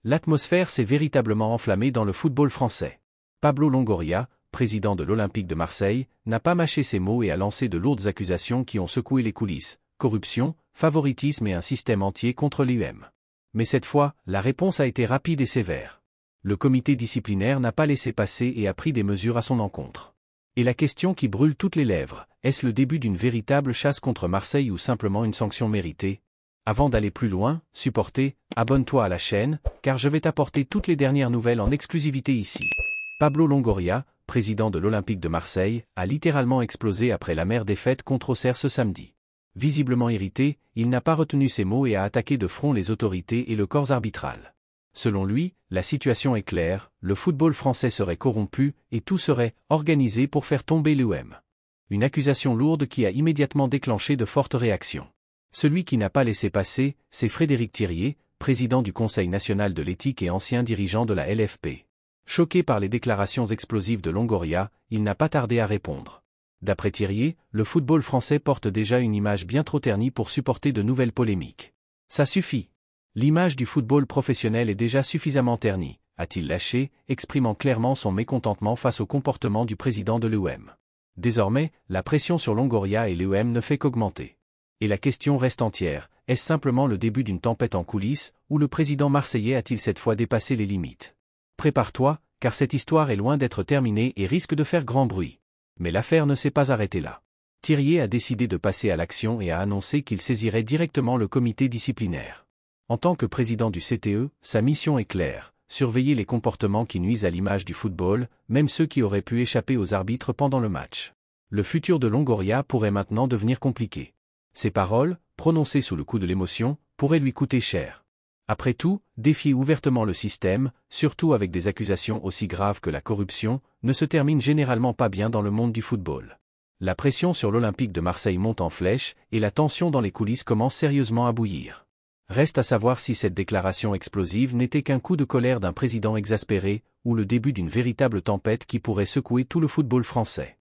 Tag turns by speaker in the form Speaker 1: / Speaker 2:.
Speaker 1: L'atmosphère s'est véritablement enflammée dans le football français. Pablo Longoria, président de l'Olympique de Marseille, n'a pas mâché ses mots et a lancé de lourdes accusations qui ont secoué les coulisses: corruption, favoritisme et un système entier contre l'UM. Mais cette fois, la réponse a été rapide et sévère. Le comité disciplinaire n'a pas laissé passer et a pris des mesures à son encontre. Et la question qui brûle toutes les lèvres: est-ce le début d'une véritable chasse contre Marseille ou simplement une sanction méritée? Avant d'aller plus loin, supporter, abonne-toi à la chaîne, car je vais t'apporter toutes les dernières nouvelles en exclusivité ici. Pablo Longoria, président de l'Olympique de Marseille, a littéralement explosé après l'amère défaite contre Auxerre ce samedi. Visiblement irrité, il n'a pas retenu ses mots et a attaqué de front les autorités et le corps arbitral. Selon lui, la situation est claire: le football français serait corrompu et tout serait organisé pour faire tomber l'UM. Une accusation lourde qui a immédiatement déclenché de fortes réactions. Celui qui n'a pas laissé passer, c'est Frédéric Thiriet, président du Conseil national de l'éthique et ancien dirigeant de la LFP. Choqué par les déclarations explosives de Longoria, il n'a pas tardé à répondre. D'après Thiriet, le football français porte déjà une image bien trop ternie pour supporter de nouvelles polémiques. Ça suffit. L'image du football professionnel est déjà suffisamment ternie, a-t-il lâché, exprimant clairement son mécontentement face au comportement du président de l'UM. Désormais, la pression sur Longoria et l'UM ne fait qu'augmenter. Et la question reste entière: est-ce simplement le début d'une tempête en coulisses, ou le président marseillais a-t-il cette fois dépassé les limites? Prépare-toi, car cette histoire est loin d'être terminée et risque de faire grand bruit. Mais l'affaire ne s'est pas arrêtée là. Thiriet a décidé de passer à l'action et a annoncé qu'il saisirait directement le comité disciplinaire. En tant que président du CTE, sa mission est claire: surveiller les comportements qui nuisent à l'image du football, même ceux qui auraient pu échapper aux arbitres pendant le match. Le futur de Longoria pourrait maintenant devenir compliqué. Ses paroles, prononcées sous le coup de l'émotion, pourraient lui coûter cher. Après tout, défier ouvertement le système, surtout avec des accusations aussi graves que la corruption, ne se termine généralement pas bien dans le monde du football. La pression sur l'Olympique de Marseille monte en flèche, et la tension dans les coulisses commence sérieusement à bouillir. Reste à savoir si cette déclaration explosive n'était qu'un coup de colère d'un président exaspéré, ou le début d'une véritable tempête qui pourrait secouer tout le football français.